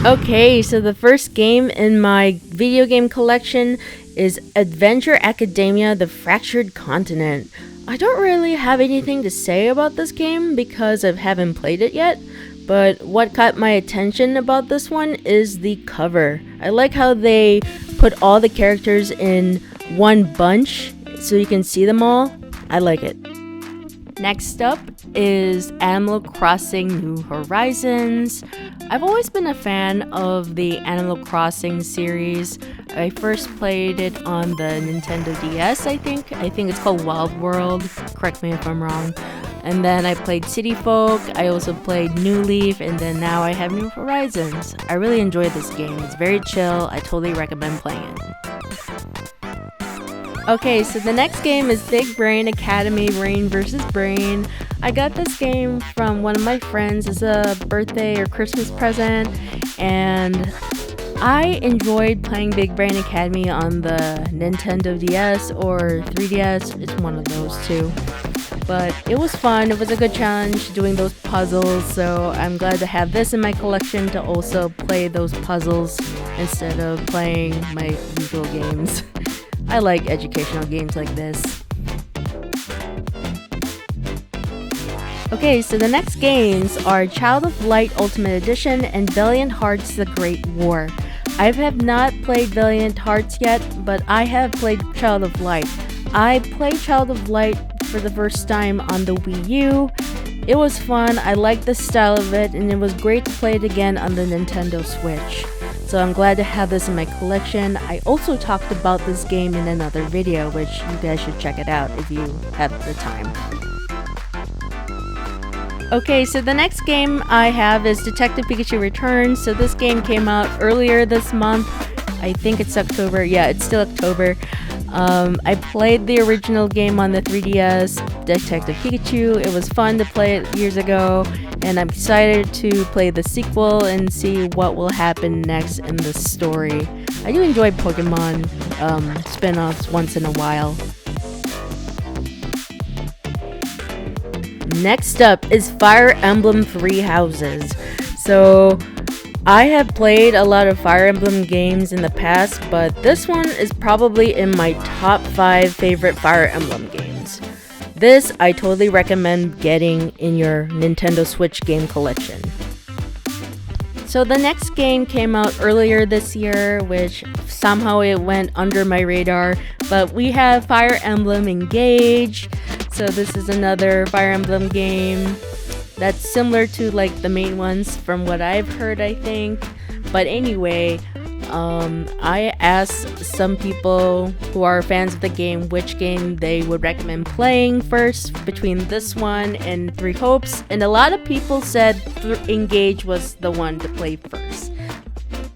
Okay, so the first game in my video game collection is Adventure Academia: The Fractured Continent. I don't really have anything to say about this game because I haven't played it yet, but what caught my attention about this one is the cover. I like how they put all the characters in one bunch so you can see them all. I like it. Next up is Animal Crossing New Horizons. I've always been a fan of the Animal Crossing series. I first played it on the Nintendo DS, I think. I think it's called Wild World. Correct me if I'm wrong. And then I played City Folk. I also played New Leaf, and then now I have New Horizons. I really enjoy this game. It's very chill. I totally recommend playing it. Okay, so the next game is Big Brain Academy: Brain vs. Brain. I got this game from one of my friends as a birthday or Christmas present, and I enjoyed playing Big Brain Academy on the Nintendo DS or 3DS. It's one of those two. But it was fun. It was a good challenge doing those puzzles, so I'm glad to have this in my collection to also play those puzzles instead of playing my usual games. I like educational games like this. Okay, so the next games are Child of Light Ultimate Edition and Valiant Hearts: The Great War. I have not played Valiant Hearts yet, but I have played Child of Light. I played Child of Light for the first time on the Wii U. It was fun, I liked the style of it, and it was great to play it again on the Nintendo Switch. So I'm glad to have this in my collection. I also talked about this game in another video, which you guys should check it out if you have the time. Okay, so the next game I have is Detective Pikachu Returns. So this game came out earlier this month. I think it's October. Yeah, it's still October. I played the original game on the 3DS, Detective Pikachu. It was fun to play it years ago, and I'm excited to play the sequel and see what will happen next in the story. I do enjoy Pokemon spin-offs once in a while. Next up is Fire Emblem Three Houses. So I have played a lot of Fire Emblem games in the past, but this one is probably in my top 5 favorite Fire Emblem games. This I totally recommend getting in your Nintendo Switch game collection. So the next game came out earlier this year, which somehow it went under my radar, but we have Fire Emblem Engage. So this is another Fire Emblem game that's similar to like the main ones from what I've heard, I think. But anyway, I asked some people who are fans of the game which game they would recommend playing first between this one and Three Hopes, and a lot of people said Engage was the one to play first.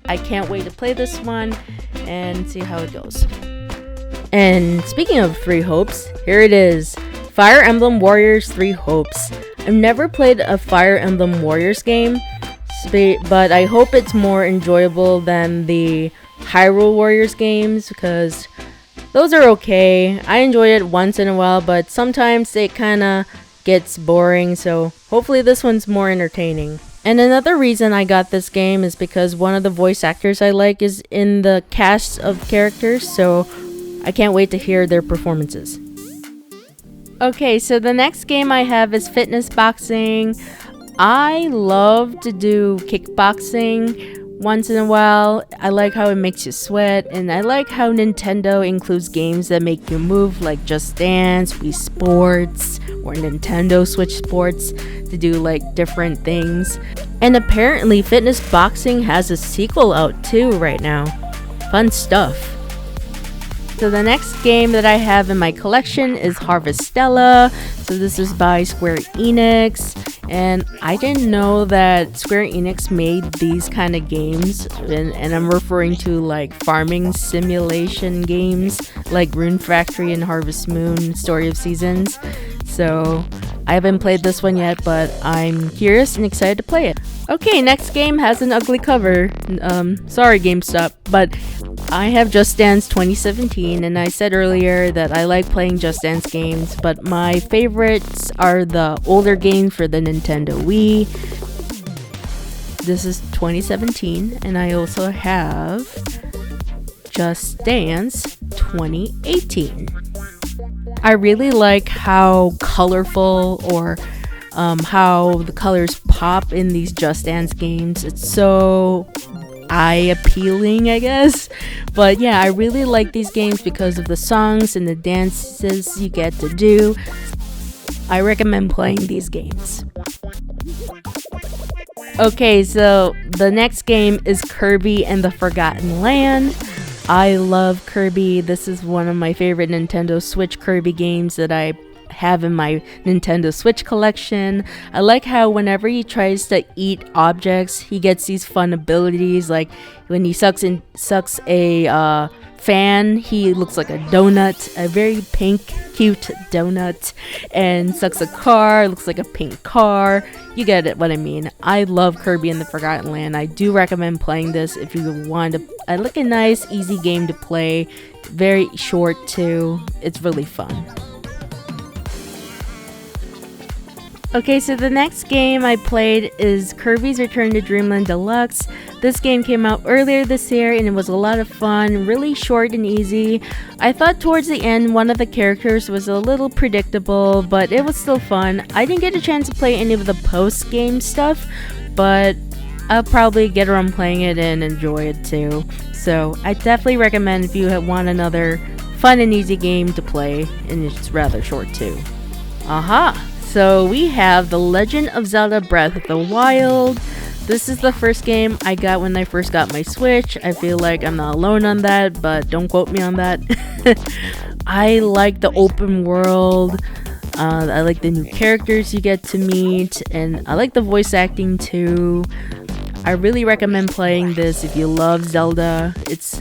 I can't wait to play this one and see how it goes. And speaking of Three Hopes, here it is. Fire Emblem Warriors Three Hopes. I've never played a Fire Emblem Warriors game, but I hope it's more enjoyable than the Hyrule Warriors games because those are okay. I enjoyed it once in a while, but sometimes it kinda gets boring, so hopefully this one's more entertaining. And another reason I got this game is because one of the voice actors I like is in the cast of characters, so I can't wait to hear their performances. Okay, so the next game I have is Fitness Boxing. I love to do kickboxing once in a while. I like how it makes you sweat, and I like how Nintendo includes games that make you move, like Just Dance, Wii Sports, or Nintendo Switch Sports to do like different things. And apparently Fitness Boxing has a sequel out too right now. Fun stuff. So the next game that I have in my collection is Harvestella. So this is by Square Enix, and I didn't know that Square Enix made these kind of games, and I'm referring to like farming simulation games like Rune Factory and Harvest Moon Story of Seasons. So I haven't played this one yet, but I'm curious and excited to play it. Okay, next game has an ugly cover. Sorry GameStop, but I have Just Dance 2017, and I said earlier that I like playing Just Dance games, but my favorites are the older games for the Nintendo Wii. This is 2017, and I also have Just Dance 2018. I really like how colorful or how the colors pop in these Just Dance games. It's so eye appealing, I guess. But yeah, I really like these games because of the songs and the dances you get to do. I recommend playing these games. Okay, so the next game is Kirby and the Forgotten Land. I love Kirby. This is one of my favorite Nintendo Switch Kirby games that I have in my Nintendo Switch collection. I like how whenever he tries to eat objects, he gets these fun abilities. Like when he sucks a fan, he looks like a donut, a very pink, cute donut, and sucks a car, looks like a pink car. You get it, what I mean. I love Kirby and the Forgotten Land. I do recommend playing this if you want like a nice, easy game to play. Very short too. It's really fun. Okay, so the next game I played is Kirby's Return to Dreamland Deluxe. This game came out earlier this year and it was a lot of fun, really short and easy. I thought towards the end one of the characters was a little predictable, but it was still fun. I didn't get a chance to play any of the post-game stuff, but I'll probably get around playing it and enjoy it too. So I definitely recommend if you want another fun and easy game to play, and it's rather short too. Aha! So we have The Legend of Zelda Breath of the Wild. This is the first game I got when I first got my Switch. I feel like I'm not alone on that, but don't quote me on that. I like the open world. I like the new characters you get to meet, and I like the voice acting too. I really recommend playing this if you love Zelda. It's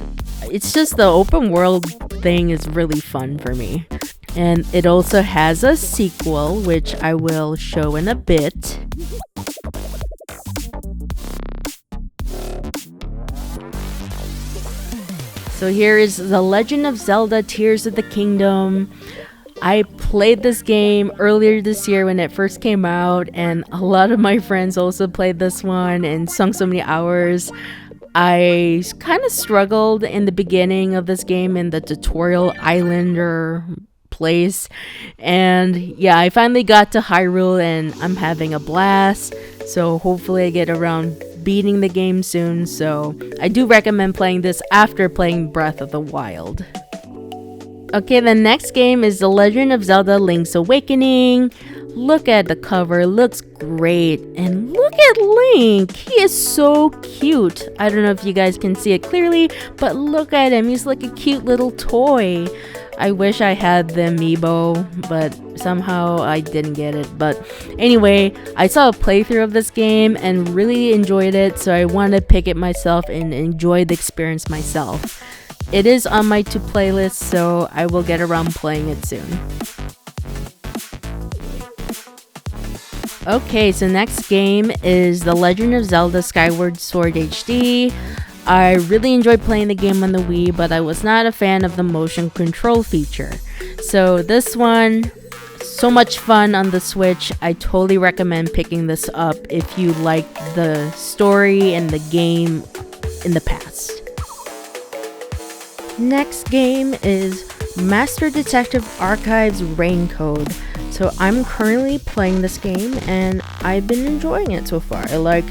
just the open world thing is really fun for me. And it also has a sequel, which I will show in a bit. So here is The Legend of Zelda Tears of the Kingdom. I played this game earlier this year when it first came out, and a lot of my friends also played this one and sunk so many hours. I kind of struggled in the beginning of this game in the tutorial island or place, and yeah, I finally got to Hyrule and I'm having a blast. So hopefully I get around beating the game soon. So I do recommend playing this after playing Breath of the Wild. Okay, the next game is The Legend of Zelda Link's Awakening. Look at the cover, looks great. And look at Link, he is so cute. I don't know if you guys can see it clearly, but look at him, he's like a cute little toy. I wish I had the amiibo, but somehow I didn't get it. But anyway, I saw a playthrough of this game and really enjoyed it, so I wanted to pick it myself and enjoy the experience myself. It is on my to playlist, so I will get around playing it soon. Okay, so next game is The Legend of Zelda Skyward Sword HD. I really enjoyed playing the game on the Wii, but I was not a fan of the motion control feature. So this one, so much fun on the Switch. I totally recommend picking this up if you like the story and the game in the past. Next game is Master Detective Archives Raincode. So I'm currently playing this game and I've been enjoying it so far. I like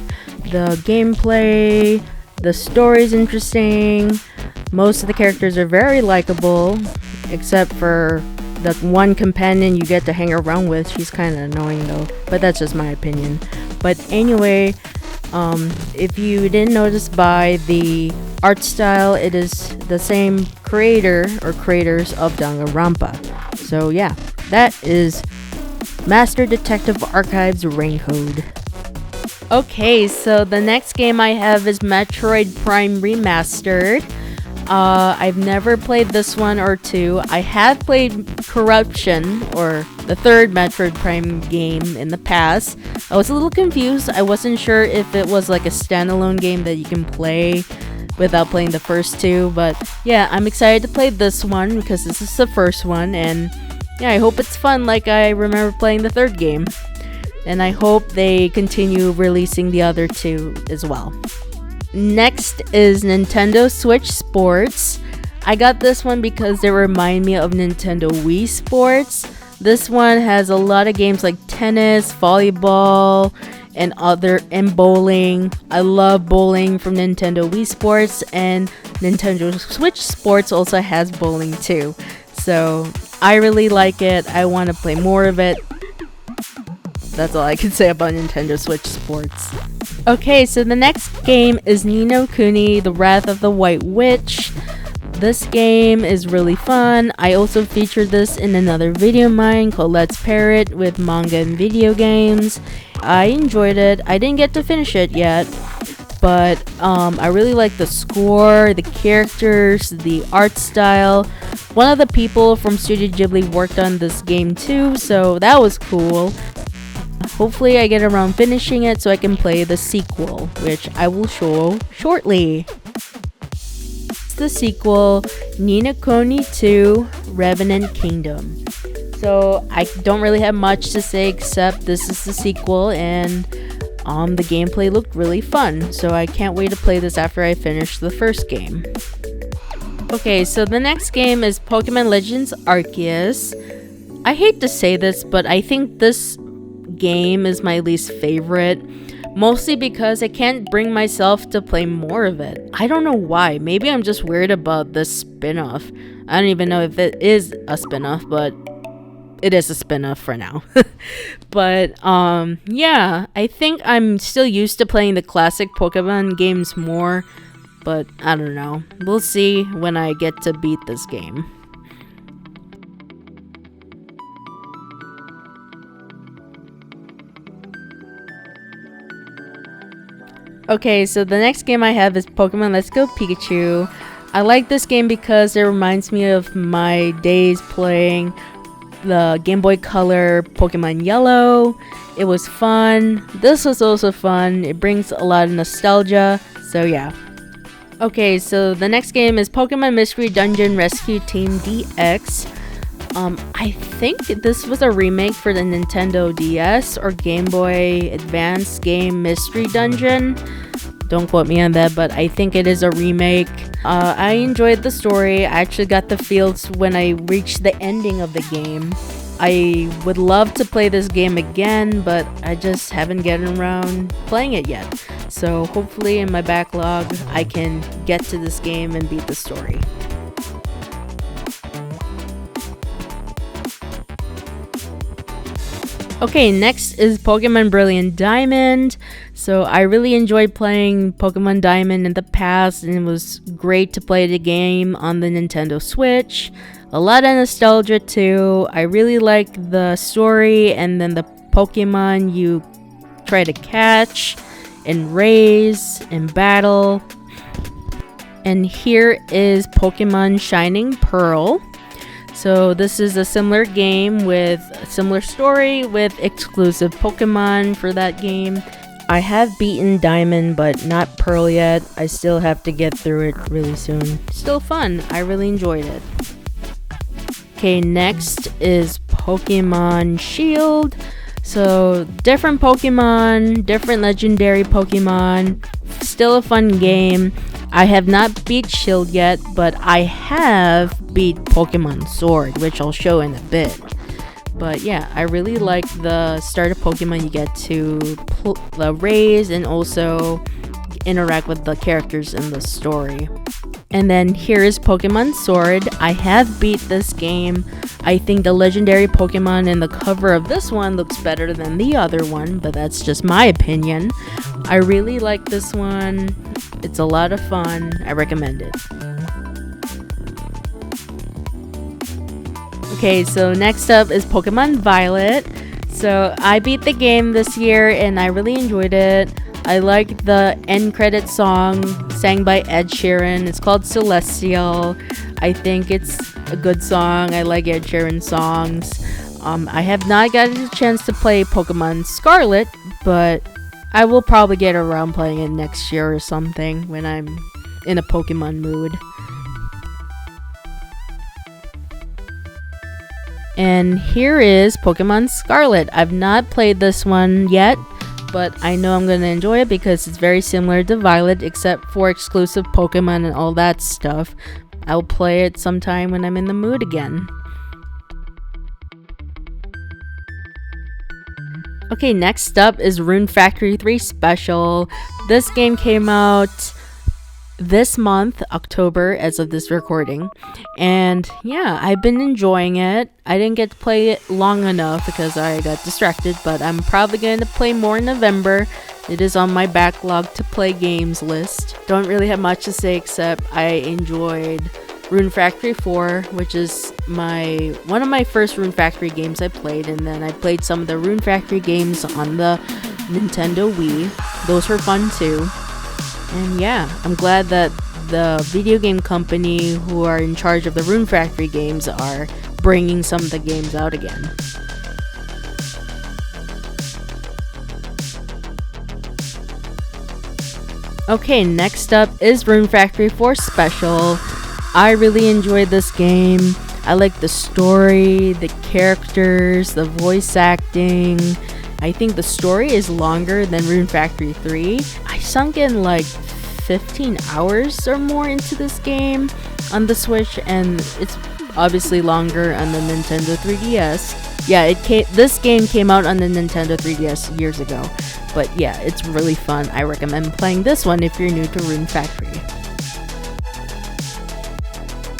the gameplay, the story's interesting, most of the characters are very likable, except for the one companion you get to hang around with. She's kind of annoying though, but that's just my opinion. But anyway, if you didn't notice by the art style, it is the same creator or creators of Danganronpa. So yeah, that is Master Detective Archives Raincode. Okay, so the next game I have is Metroid Prime Remastered. I've never played this one or two. I have played Corruption, or the third Metroid Prime game, in the past. I was a little confused. I wasn't sure if it was like a standalone game that you can play without playing the first two. But yeah, I'm excited to play this one because this is the first one. And yeah, I hope it's fun like I remember playing the third game. and I hope they continue releasing the other two as well. Next is Nintendo Switch Sports. I got this one because they remind me of Nintendo Wii Sports. This one has a lot of games like tennis, volleyball, and bowling. I love bowling from Nintendo Wii Sports, and Nintendo Switch Sports also has bowling too. So I really like it. I want to play more of it. That's all I can say about Nintendo Switch Sports. Okay, so the next game is Ni no Kuni: The Wrath of the White Witch. This game is really fun. I also featured this in another video of mine called Let's Pair It with Manga and Video Games. I enjoyed it. I didn't get to finish it yet, but I really like the score, the characters, the art style. One of the people from Studio Ghibli worked on this game too, so that was cool. Hopefully I get around finishing it so I can play the sequel, which I will show shortly. The sequel, Ni no Kuni 2: Revenant Kingdom. So I don't really have much to say except this is the sequel, and the gameplay looked really fun, so I can't wait to play this after I finish the first game. Okay, so the next game is Pokemon Legends Arceus. I hate to say this, but I think this game is my least favorite. Mostly because I can't bring myself to play more of it. I don't know why. Maybe I'm just weird about this spin-off. I don't even know if it is a spin-off, but it is a spin-off for now. But yeah, I think I'm still used to playing the classic Pokemon games more, but I don't know. We'll see when I get to beat this game. Okay, so the next game I have is Pokemon Let's Go Pikachu. I like this game because it reminds me of my days playing the Game Boy Color Pokemon Yellow. It was fun. This was also fun. It brings a lot of nostalgia, so yeah. Okay, so the next game is Pokemon Mystery Dungeon Rescue Team DX. I think this was a remake for the Nintendo DS or Game Boy Advance game Mystery Dungeon. Don't quote me on that, but I think it is a remake. I enjoyed the story. I actually got the feels when I reached the ending of the game. I would love to play this game again, but I just haven't gotten around playing it yet. So hopefully in my backlog, I can get to this game and beat the story. Okay, next is Pokemon Brilliant Diamond. So I really enjoyed playing Pokemon Diamond in the past, and it was great to play the game on the Nintendo Switch. A lot of nostalgia too. I really like the story and then the Pokemon you try to catch and raise and battle. And here is Pokemon Shining Pearl. So this is a similar game with a similar story with exclusive Pokemon for that game. I have beaten Diamond but not Pearl yet. I still have to get through it really soon. Still fun. I really enjoyed it. Okay, next is Pokemon Shield. So different Pokemon, different legendary Pokemon. Still a fun game. I have not beat Shield yet, but I have beat Pokemon Sword, which I'll show in a bit. But yeah, I really like the starter Pokemon you get to raise and also interact with the characters in the story. And then here is Pokemon Sword. I have beat this game. I think the legendary Pokemon in the cover of this one looks better than the other one, but that's just my opinion. I really like this one. It's a lot of fun. I recommend it. Okay, so next up is Pokemon Violet. So I beat the game this year and I really enjoyed it. I like the end credit song sang by Ed Sheeran. It's called Celestial. I think it's a good song. I like Ed Sheeran songs. I have not gotten a chance to play Pokemon Scarlet, but I will probably get around playing it next year or something when I'm in a Pokemon mood. And here is Pokemon Scarlet. I've not played this one yet, but I know I'm going to enjoy it because it's very similar to Violet except for exclusive Pokemon and all that stuff. I'll play it sometime when I'm in the mood again. Okay, next up is Rune Factory 3 Special. This game came out this month, October, as of this recording. And yeah, I've been enjoying it. I didn't get to play it long enough because I got distracted, but I'm probably going to play more in November. It is on my backlog to play games list. Don't really have much to say except I enjoyed Rune Factory 4, which is one of my first Rune Factory games I played, and then I played some of the Rune Factory games on the Nintendo Wii. Those were fun too. And yeah, I'm glad that the video game company who are in charge of the Rune Factory games are bringing some of the games out again. Okay, next up is Rune Factory 4 Special. I really enjoyed this game. I like the story, the characters, the voice acting. I think the story is longer than Rune Factory 3. I sunk in like 15 hours or more into this game on the Switch, and it's obviously longer on the Nintendo 3DS. Yeah, this game came out on the Nintendo 3DS years ago. But yeah, it's really fun. I recommend playing this one if you're new to Rune Factory.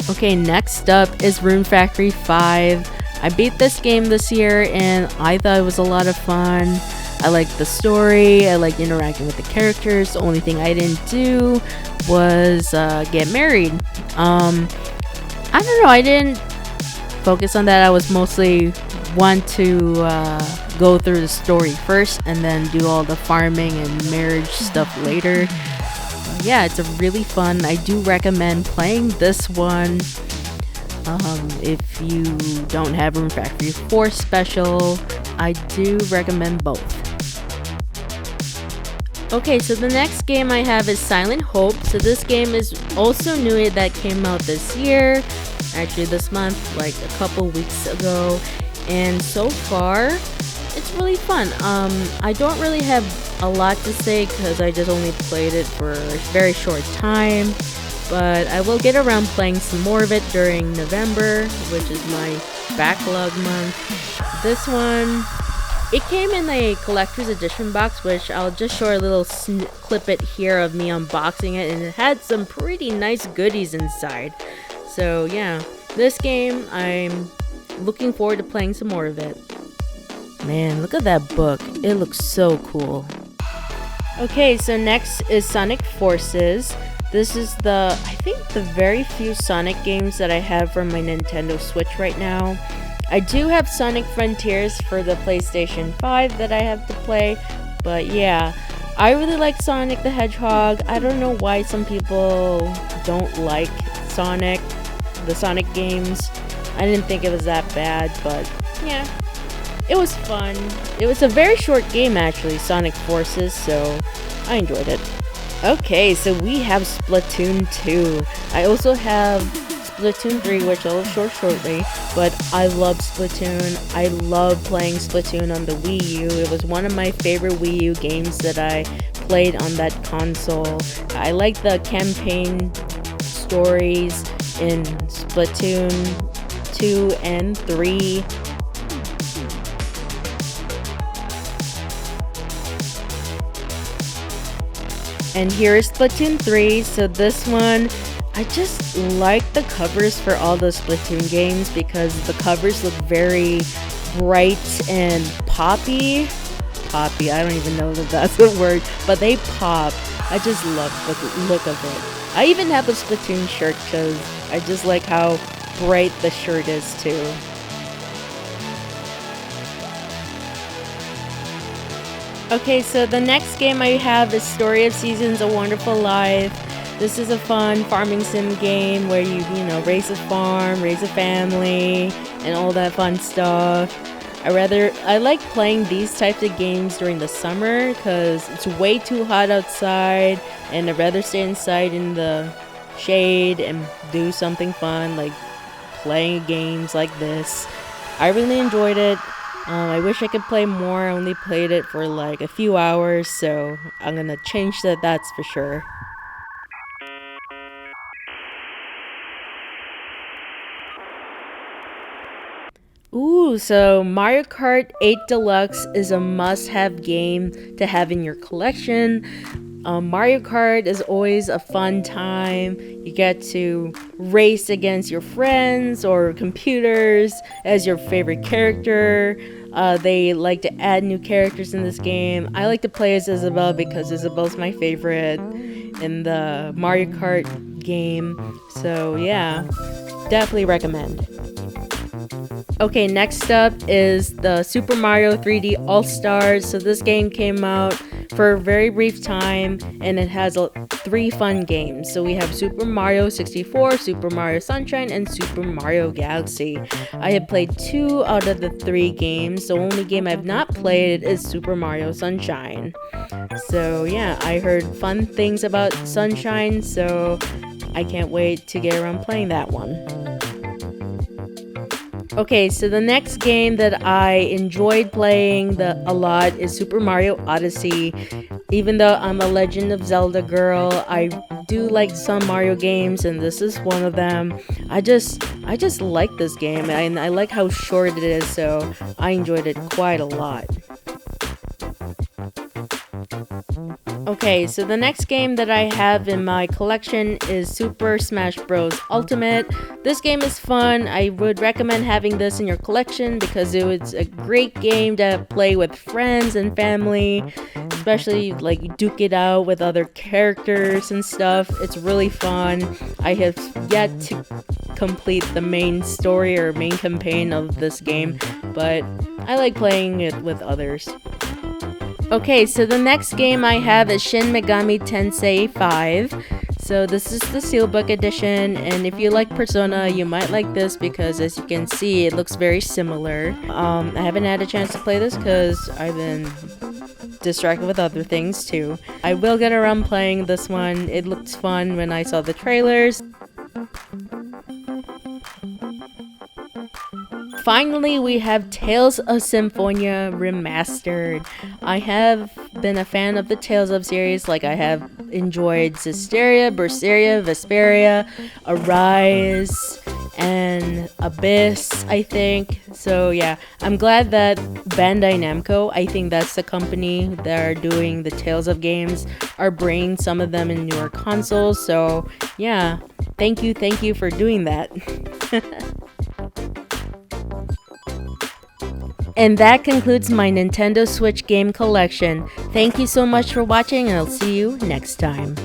Okay, next up is Rune Factory 5. I beat this game this year and I thought it was a lot of fun. I liked the story, I liked interacting with the characters. The only thing I didn't do was get married. I don't know, I didn't focus on that. I was mostly want to go through the story first and then do all the farming and marriage stuff later. Yeah, it's a really fun. I do recommend playing this one. If you don't have Rune Factory 4 Special, I do recommend both. Okay, so the next game I have is Silent Hope. So this game is also new, that came out this year, actually this month, like a couple weeks ago. And so far, it's really fun. I don't really have a lot to say because I just only played it for a very short time. But I will get around playing some more of it during November, which is my backlog month. This one, it came in a collector's edition box, which I'll just show a little clip it here of me unboxing it, and it had some pretty nice goodies inside. So yeah, this game, I'm looking forward to playing some more of it. Man, look at that book. It looks so cool. Okay, so next is Sonic Forces. This is I think the very few Sonic games that I have for my Nintendo Switch right now. I do have Sonic Frontiers for the PlayStation 5 that I have to play, but yeah, I really like Sonic the Hedgehog. I don't know why some people don't like the Sonic games. I didn't think it was that bad, but yeah, it was fun. It was a very short game actually, Sonic Forces, so I enjoyed it. Okay, so we have Splatoon 2. I also have Splatoon 3, which I'll show shortly, but I love Splatoon. I love playing Splatoon on the Wii U. It was one of my favorite Wii U games that I played on that console. I like the campaign stories in Splatoon 2 and 3. And here is Splatoon 3. So this one, I just like the covers for all the Splatoon games because the covers look very bright and poppy. I don't even know if that's the word, but they pop. I just love the look of it. I even have a Splatoon shirt because I just like how bright the shirt is too. Okay, so the next game I have is Story of Seasons: A Wonderful Life. This is a fun farming sim game where you raise a farm, raise a family, and all that fun stuff. I like playing these types of games during the summer because it's way too hot outside, and I'd rather stay inside in the shade and do something fun like playing games like this. I really enjoyed it. I wish I could play more. I only played it for like a few hours, so I'm gonna change that, that's for sure. Ooh, so Mario Kart 8 Deluxe is a must-have game to have in your collection. Mario Kart is always a fun time. You get to race against your friends or computers as your favorite character. They like to add new characters in this game. I like to play as Isabelle because Isabelle's my favorite in the Mario Kart game. So yeah, definitely recommend. Okay, next up is the Super Mario 3D All-Stars. So this game came out for a very brief time, and it has 3 fun games. So we have Super Mario 64, Super Mario Sunshine, and Super Mario Galaxy. I have played 2 out of the 3 games. The only game I've not played is Super Mario Sunshine. So yeah, I heard fun things about Sunshine, so I can't wait to get around playing that one. Okay, so the next game that I enjoyed playing a lot is Super Mario Odyssey. Even though I'm a Legend of Zelda girl, I do like some Mario games, and this is one of them. I just like this game, and I like how short it is, so I enjoyed it quite a lot. Okay, so the next game that I have in my collection is Super Smash Bros. Ultimate. This game is fun. I would recommend having this in your collection because it was a great game to play with friends and family, especially like duke it out with other characters and stuff. It's really fun. I have yet to complete the main story or main campaign of this game, but I like playing it with others. Okay, so the next game I have is Shin Megami Tensei 5. So this is the Steelbook edition, and if you like Persona, you might like this because as you can see, it looks very similar. I haven't had a chance to play this because I've been distracted with other things too. I will get around playing this one. It looked fun when I saw the trailers. Finally, we have Tales of Symphonia Remastered. I have been a fan of the Tales of series, like I have enjoyed Zestiria, Berseria, Vesperia, Arise, and Abyss, I think. So yeah, I'm glad that Bandai Namco, I think that's the company that are doing the Tales of games, are bringing some of them in newer consoles. So yeah, thank you for doing that. And that concludes my Nintendo Switch game collection. Thank you so much for watching, and I'll see you next time.